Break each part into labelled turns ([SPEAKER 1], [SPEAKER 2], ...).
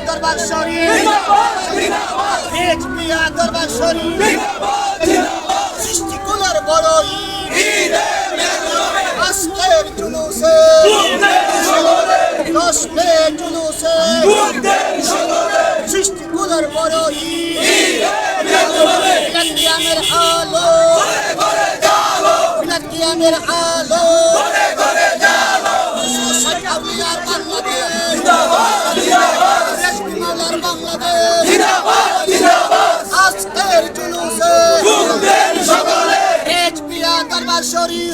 [SPEAKER 1] দরবার শরীফ দরবার শরীফ সৃষ্টিকুলার বড় ঈদ আজকের জুলুসে রোশনে জুলুসে সৃষ্টিকুলার বড় ঈদ মিলাদ আলো মিলাদ কিয়ামের আলো আউলিয়ার বাংলাদেশ মৌলার বাংলাদেশ আজকের জুলুসে দরবার শরীফ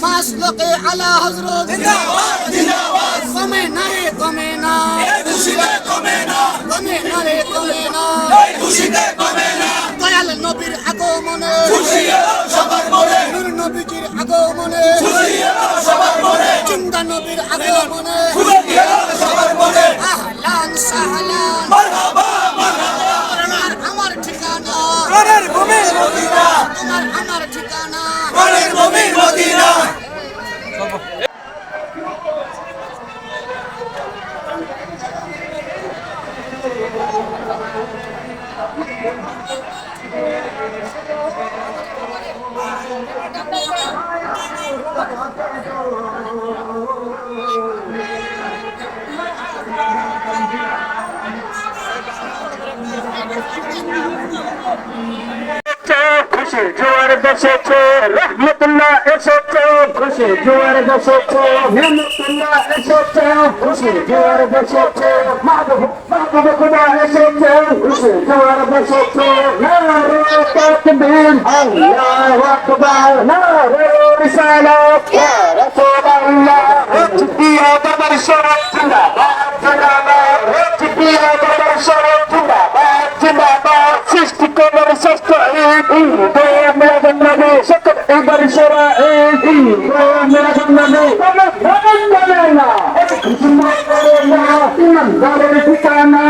[SPEAKER 1] মাসলকে আলা হযরত কমে না রে কমে না কমে না রে কমে না দয়াল নবীর আগমনে নূর নবীজির আগমনে জিন্দা নবীর আগমনে আহলান সাহলান মারহাবা আমার ঠিকানা প্রাণের ভূমি মদিনা তোমার আমার ঠিকানা প্রাণের ভূমি মদিনা
[SPEAKER 2] খুশি জোয়ার দেশেছে রহমতুল্লাহ এসেছে খুশি জোয়ার দেশেছে রহমতুল্লাহ এসেছে খুশি জোয়ার দেশেছে মাহবুব খুদা এসেছে খুশি জোয়ার দেশেছে নারে তাকবীর আল্লাহু আকবার নারে রিসালাত ইয়া রাসূলুল্লাহ রুচিয়া বাবার শরৎ জিন্দাবাদ জিন্দাবাদ রুচিয়া বাবার শরৎ জিন্দাবাদ জিন্দাবাদ সৃষ্টি করার শ্রেষ্ঠ ঈদ মেরা জন্মে সকল এবার সেরা ঈদ মেরা জন্মে কোনো ভ্রমণ করে না মুসলমান করে না ইমানদারের ঠিকানা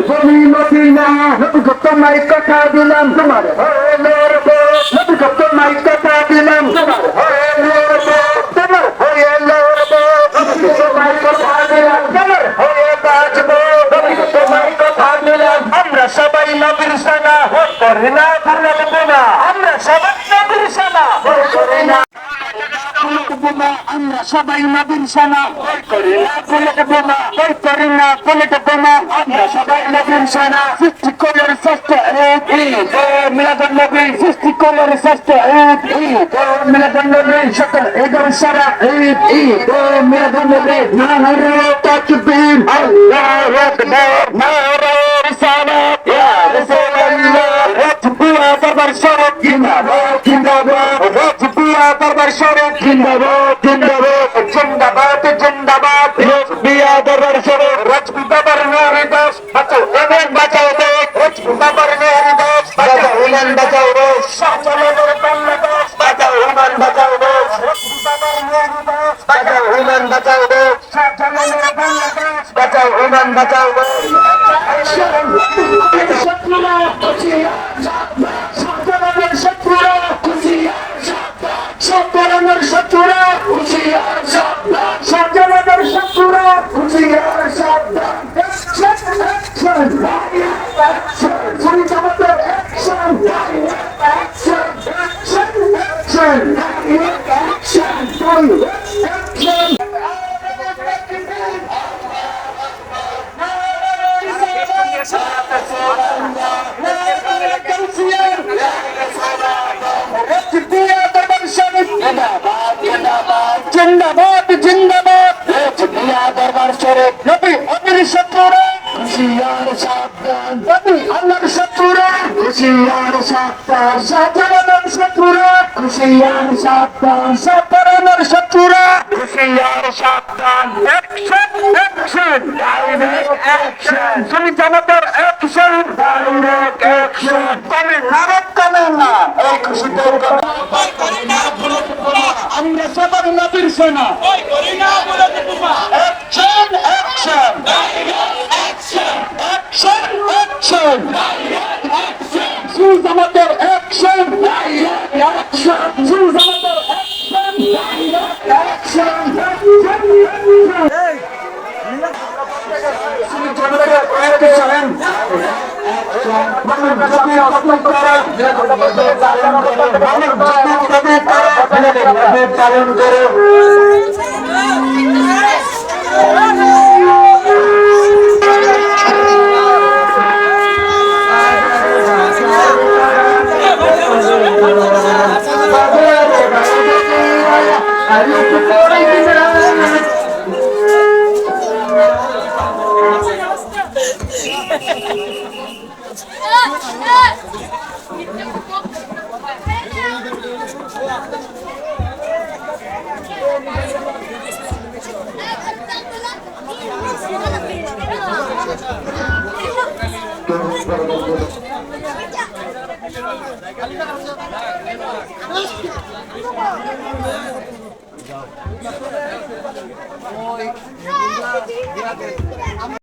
[SPEAKER 2] ভূমি মদিনা নবীকে তোমায় কথা দিলাম তোমার হয়ে লড়বো নবীকে তোমায় কথা দিলাম তোমার হয়ে লড়বো তোমার হয়ে লড়বো নবীকে তোমায় কথা দিলাম তোমার হয়ে বাঁচবো নবীকে তোমায় কথা দিলাম আমরা সবাই নবীর সেনা করি না ভুলে দেবো না আমরা সবাই নবীর সেনা করি না আমরা সবাই নবীর সেনা করি না ভুলে দেবো না করি না ভুলে দেবো না আমরা সবাই নবীর সেনা সৃষ্টি করার শ্রেষ্ঠ ঈদ মিলাদুন নবী সৃষ্টি করার শ্রেষ্ঠ ঈদ মিলাদুন নবী সকল ঈদের সারা ঈদ মিলাদুন নবী নারে তাকবীর আল্লাহু আকবার নারে রিসালাত ইয়া রাসূলুল্লাহ রাজবিয়া দরবার শরীফ জিন্দাবাদ জিন্দাবাদ রাজবিয়া দরবার শরীফ জিন্দাবাদ জিন্দাবাদ জিন্দাবাদ জিন্দাবাদ রাজবিয়া দরবার শরীফ রাজবি বাবার নুরি দাস বাঁচাও এমন বাঁচাও দেশ রাজবি বাবার নুরি দাস বাঁচাও ইমান বাঁচাও দেশ শাহজালালের বাংলাদেশ বাঁচাও ইমান বাঁচাও দেশ রাজবি বাবার নুরি দাস বাঁচাও ইমান বাঁচাও দেশ শাহজালালের বাংলাদেশ বাঁচাও ইমান বাঁচাও দেশ শত্রুরা খুশিয়া শাহজালালের শত্রুরা খুশিয়া শাহজালালের শত্রুরা খুশিয়া শাহজালালের শত্রুরা খুশিয়া জিন্দাবাদ জিন্দাবাদ দরবার শরীফ নবী আমির শত্রুরা খুশিয়ার সাবধান নবী আল্লাহর শত্রুরা খুশিয়ার সাবধান শাহজালালের শত্রুরা খুশিয়ার সাবধান শাহজালালের শত্রুরা খুশিয়ার সাবধান অ্যাকশন অ্যাকশন ডাইরেক্ট অ্যাকশন তুমি জামাতের অ্যাকশন ডাইরেক্ট অ্যাকশন তুমি নারক কানে না এই খুশিতে আমরা সবার নবীর সেনা action action action action action Choose আমাদের action, direct action. Choose আমাদের action, direct action. পালন করে